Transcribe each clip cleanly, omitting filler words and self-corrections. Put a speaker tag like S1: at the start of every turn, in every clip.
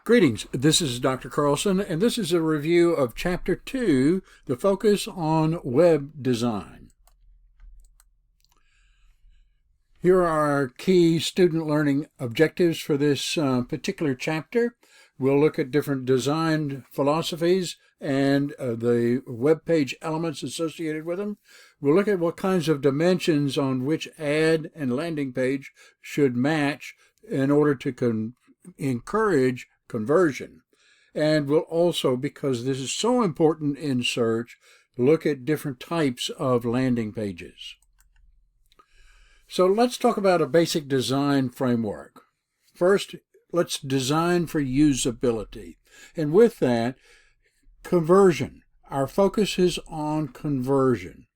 S1: Greetings, this is Dr. Carlson, and this is a review of Chapter 2, the focus on web design. Here are our key student learning objectives for this particular chapter. We'll look at different design philosophies and the web page elements associated with them. We'll look at what kinds of dimensions on which ad and landing page should match in order to encourage conversion. And we'll also, because this is so important in search, look at different types of landing pages. So let's talk about a basic design framework. First, let's design for usability. And with that, conversion. Our focus is on conversion.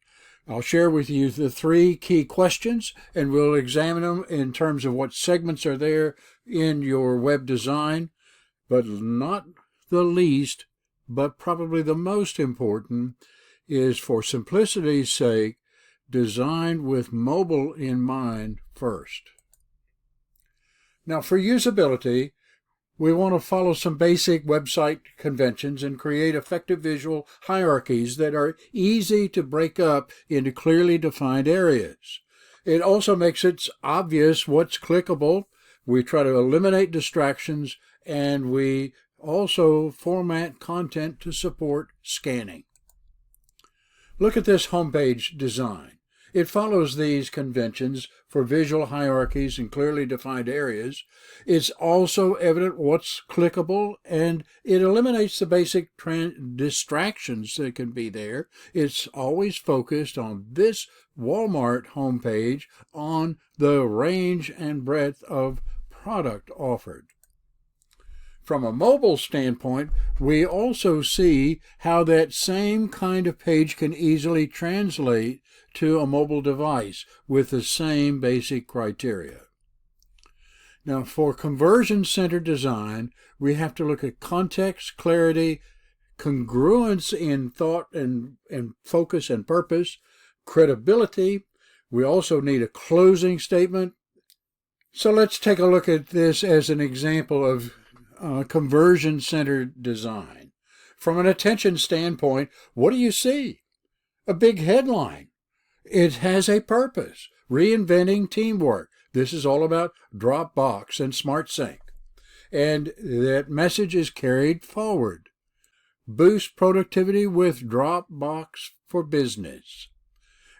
S1: I'll share with you the three key questions, and we'll examine them in terms of what segments are there in your web design, but not the least, but probably the most important, is for simplicity's sake, designed with mobile in mind first. Now, for usability, we want to follow some basic website conventions and create effective visual hierarchies that are easy to break up into clearly defined areas. It also makes it obvious what's clickable. We try to eliminate distractions, and we also format content to support scanning. Look at this homepage design. It follows these conventions for visual hierarchies and clearly defined areas. It's also evident what's clickable, and it eliminates the basic distractions that can be there. It's always focused on this Walmart homepage on the range and breadth of product offered. From a mobile standpoint, we also see how that same kind of page can easily translate to a mobile device with the same basic criteria. Now, for conversion-centered design, we have to look at context, clarity, congruence in thought and focus and purpose, credibility. We also need a closing statement. So let's take a look at this as an example of conversion-centered design. From an attention standpoint, what do you see? A big headline. It has a purpose. Reinventing teamwork. This is all about Dropbox and SmartSync. And that message is carried forward. Boost productivity with Dropbox for Business.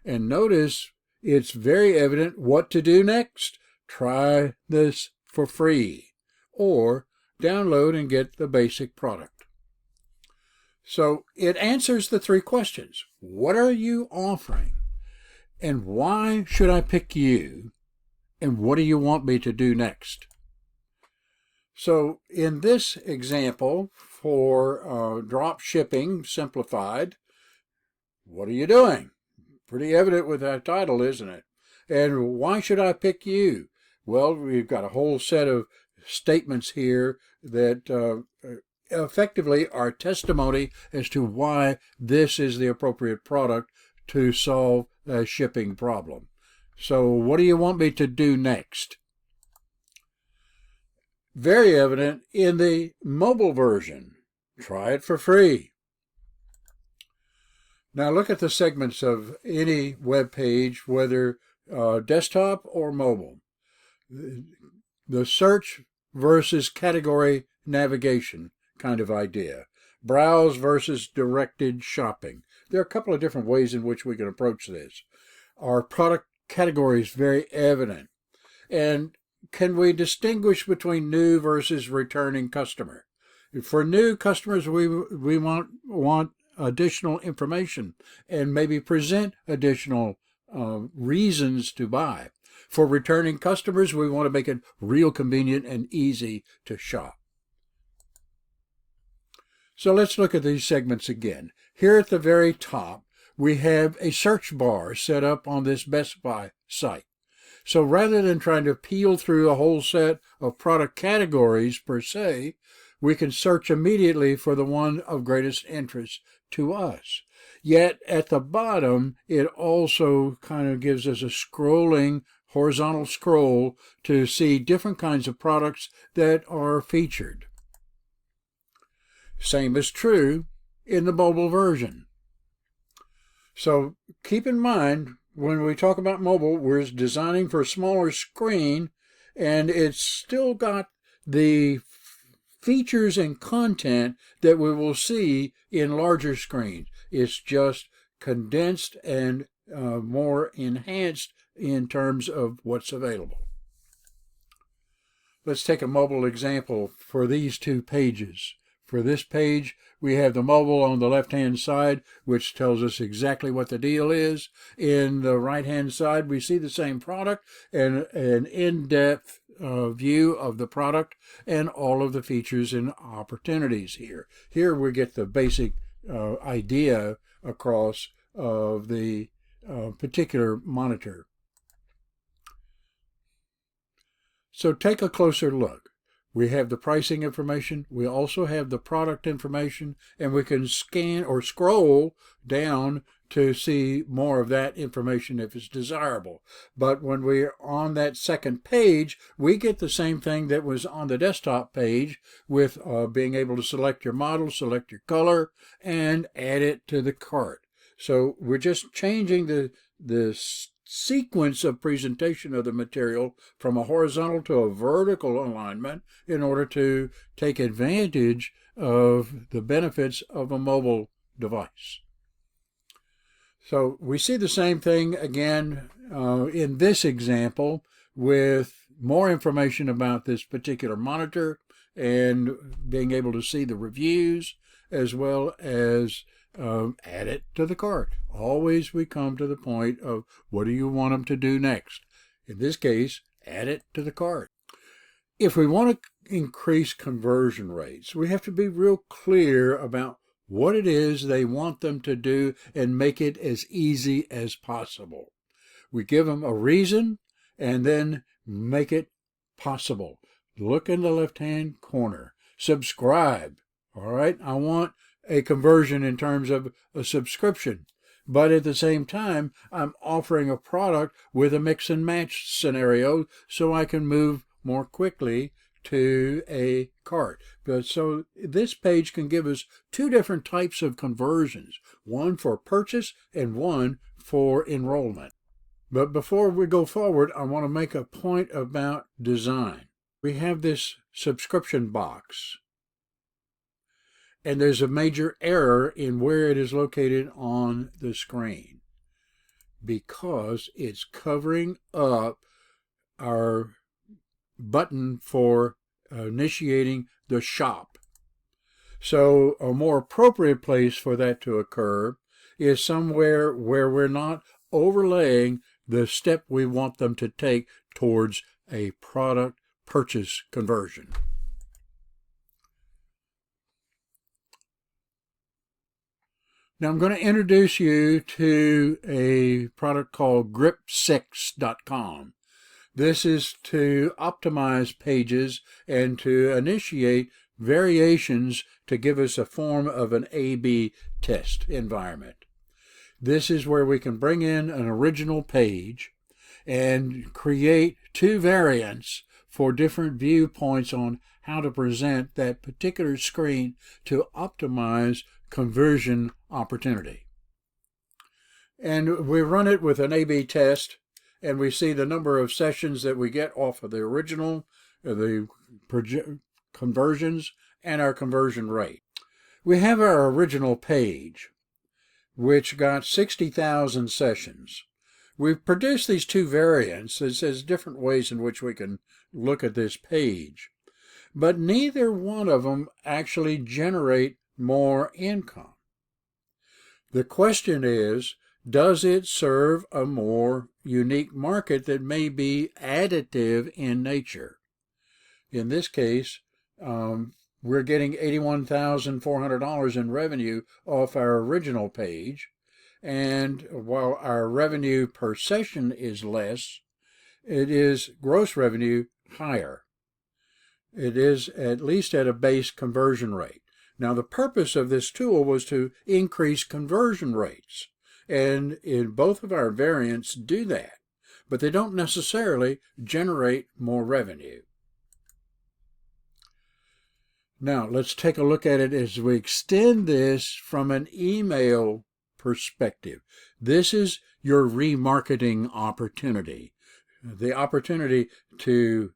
S1: And notice it's very evident what to do next. Try this for free. Or download and get the basic product. So it answers the three questions. What are you offering? And why should I pick you? And what do you want me to do next? So in this example for drop shipping simplified, what are you doing? Pretty evident with that title, isn't it? And why should I pick you? Well, we've got a whole set of statements here that effectively are testimony as to why this is the appropriate product to solve a shipping problem. So what do you want me to do next? Very evident in the mobile version. Try it for free. Now look at the segments of any web page, whether desktop or mobile. The search versus category navigation kind of idea. Browse versus directed shopping. There are a couple of different ways in which we can approach this. Our product category is very evident. And can we distinguish between new versus returning customer? For new customers, we want additional information and maybe present additional reasons to buy. For returning customers, we want to make it real convenient and easy to shop. So let's look at these segments again. Here at the very top, we have a search bar set up on this Best Buy site. So rather than trying to peel through a whole set of product categories per se, we can search immediately for the one of greatest interest to us. Yet at the bottom, it also kind of gives us a scrolling horizontal scroll to see different kinds of products that are featured. Same is true in the mobile version. So keep in mind, when we talk about mobile, we're designing for a smaller screen, and it's still got the features and content that we will see in larger screens. It's just condensed and more enhanced in terms of what's available. Let's take a mobile example for these two pages. For this page, we have the mobile on the left-hand side, which tells us exactly what the deal is. In the right-hand side, we see the same product and an in-depth view of the product and all of the features and opportunities here. Here we get the basic idea across of the particular monitor. So take a closer look. We have the pricing information, we also have the product information, and we can scan or scroll down to see more of that information if it's desirable. But when we're on that second page, we get the same thing that was on the desktop page with being able to select your model, select your color, and add it to the cart. So we're just changing the sequence of presentation of the material from a horizontal to a vertical alignment in order to take advantage of the benefits of a mobile device. So we see the same thing again in this example with more information about this particular monitor and being able to see the reviews as well as add it to the cart. Always we come to the point of what do you want them to do next? In this case, add it to the cart. If we want to increase conversion rates, we have to be real clear about what it is they want them to do and make it as easy as possible. We give them a reason and then make it possible. Look in the left-hand corner. Subscribe. All right, I want a conversion in terms of a subscription. But at the same time, I'm offering a product with a mix and match scenario so I can move more quickly to a cart. So this page can give us two different types of conversions, one for purchase and one for enrollment. But before we go forward, I want to make a point about design. We have this subscription box, and there's a major error in where it is located on the screen because it's covering up our button for initiating the shop. So a more appropriate place for that to occur is somewhere where we're not overlaying the step we want them to take towards a product purchase conversion. Now I'm going to introduce you to a product called grip6.com. This is to optimize pages and to initiate variations to give us a form of an A/B test environment. This is where we can bring in an original page and create two variants for different viewpoints on how to present that particular screen to optimize conversion opportunity. And we run it with an A/B test, and we see the number of sessions that we get off of the original, the conversions, and our conversion rate. We have our original page, which got 60,000 sessions. We've produced these two variants. It says different ways in which we can look at this page, but neither one of them actually generate more income. The question is, does it serve a more unique market that may be additive in nature? In this case, we're getting $81,400 in revenue off our original page, and while our revenue per session is less, it is gross revenue higher. It is at least at a base conversion rate. Now, the purpose of this tool was to increase conversion rates, and in both of our variants do that, but they don't necessarily generate more revenue. Now, let's take a look at it as we extend this from an email perspective. This is your remarketing opportunity, the opportunity to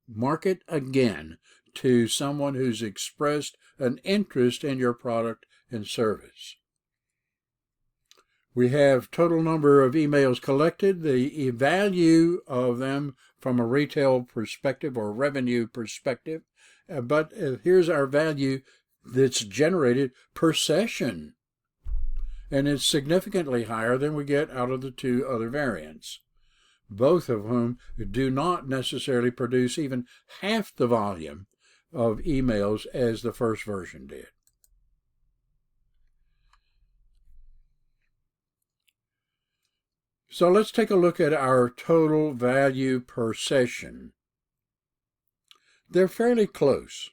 S1: market again to someone who's expressed an interest in your product and service. We have total number of emails collected, the value of them from a retail perspective or revenue perspective, but here's our value that's generated per session, and it's significantly higher than we get out of the two other variants, both of whom do not necessarily produce even half the volume of emails as the first version did. So let's take a look at our total value per session. They're fairly close.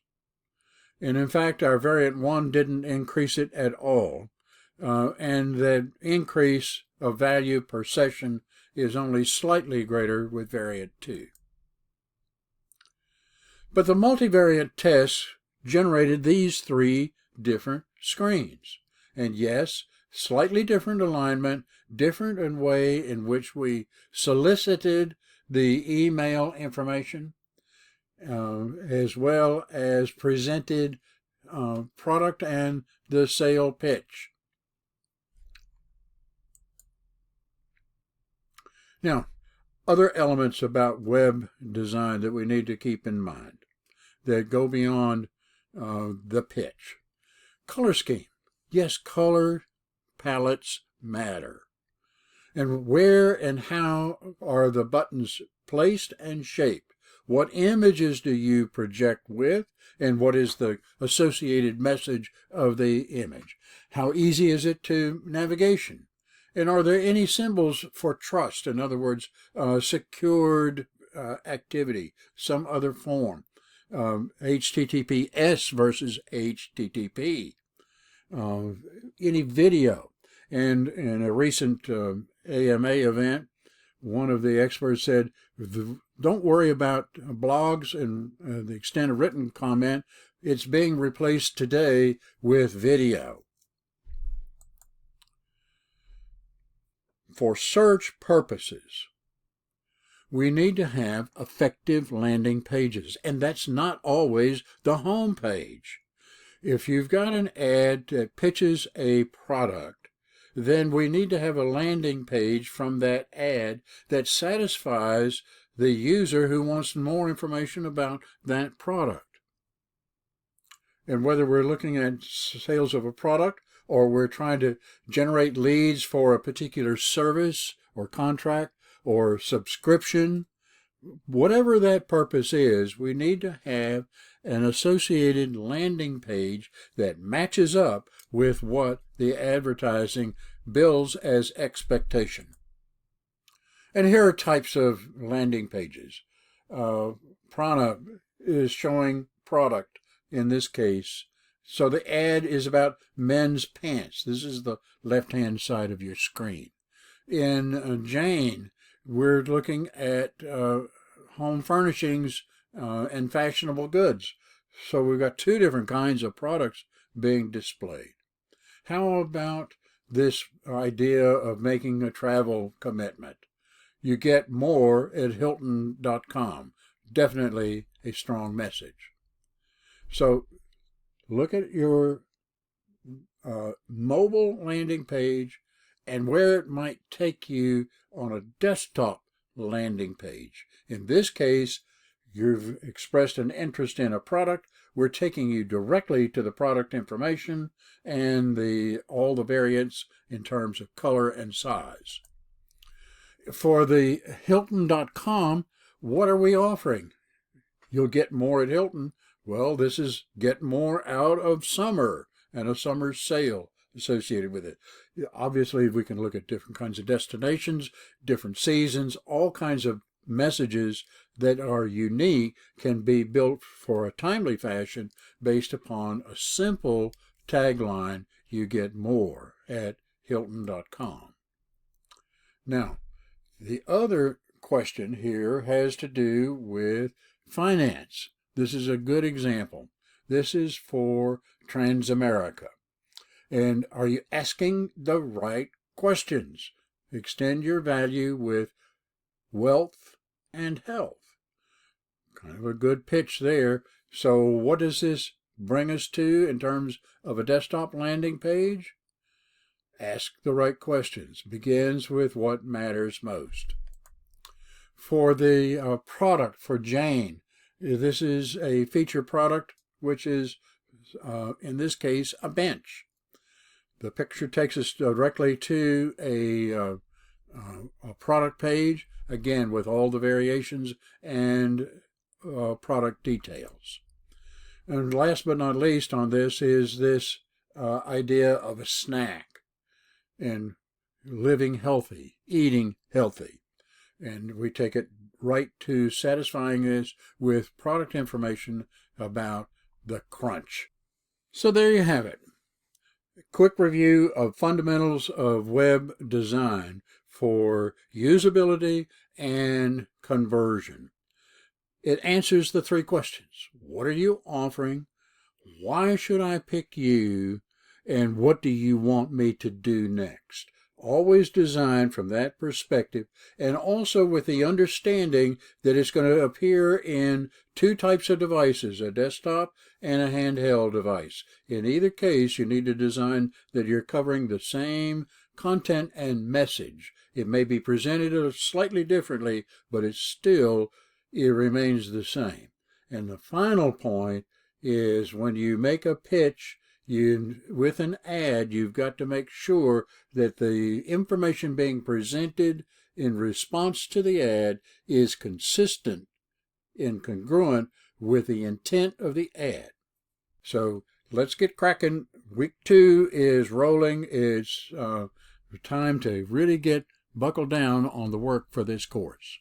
S1: And in fact, our variant 1 didn't increase it at all. And that increase of value per session is only slightly greater with variant 2. But the multivariate tests generated these three different screens. And yes, slightly different alignment, different in way in which we solicited the email information, as well as presented product and the sale pitch. Now, other elements about web design that we need to keep in mind that go beyond the pitch. Color scheme. Yes, color palettes matter. And where and how are the buttons placed and shaped? What images do you project with, and what is the associated message of the image? How easy is it to navigation? And are there any symbols for trust? In other words, secured activity, some other form, HTTPS versus HTTP, any video. And in a recent AMA event, one of the experts said, don't worry about blogs and the extent of written comment. It's being replaced today with video. For search purposes, we need to have effective landing pages, and that's not always the home page. If you've got an ad that pitches a product, then we need to have a landing page from that ad that satisfies the user who wants more information about that product. And whether we're looking at sales of a product or we're trying to generate leads for a particular service or contract or subscription, whatever that purpose is, we need to have an associated landing page that matches up with what the advertising bills as expectation. And here are types of landing pages. Prana is showing product in this case. So the ad is about men's pants. This is the left-hand side of your screen. In Jane, we're looking at home furnishings and fashionable goods. So we've got two different kinds of products being displayed. How about this idea of making a travel commitment? You get more at Hilton.com. Definitely a strong message. So look at your mobile landing page and where it might take you on a desktop landing page. In this case, you've expressed an interest in a product. We're taking you directly to the product information and all the variants in terms of color and size. For the Hilton.com, what are we offering? You'll get more at Hilton. Well, this is get more out of summer and a summer sale associated with it. Obviously, we can look at different kinds of destinations, different seasons, all kinds of messages that are unique can be built for a timely fashion based upon a simple tagline, you get more at Hilton.com. Now, the other question here has to do with finance. This is a good example. This is for Transamerica. And are you asking the right questions? Extend your value with wealth and health. Kind of a good pitch there. So what does this bring us to in terms of a desktop landing page? Ask the right questions. Begins with what matters most. For the product for Jane, this is a feature product, which is, in this case, a bench. The picture takes us directly to a product page, again with all the variations and product details. And last but not least on this is this idea of a snack and living healthy, eating healthy. And we take it right to satisfying this with product information about the crunch. So there you have it. A quick review of fundamentals of web design for usability and conversion. It answers the three questions. What are you offering? Why should I pick you? And what do you want me to do next? Always designed from that perspective, and also with the understanding that it's going to appear in two types of devices, a desktop and a handheld device. In either case, you need to design that you're covering the same content and message. It may be presented slightly differently, but it remains the same. And the final point is when you make a pitch, with an ad, you've got to make sure that the information being presented in response to the ad is consistent and congruent with the intent of the ad. So let's get cracking. Week 2 is rolling. It's time to really get buckled down on the work for this course.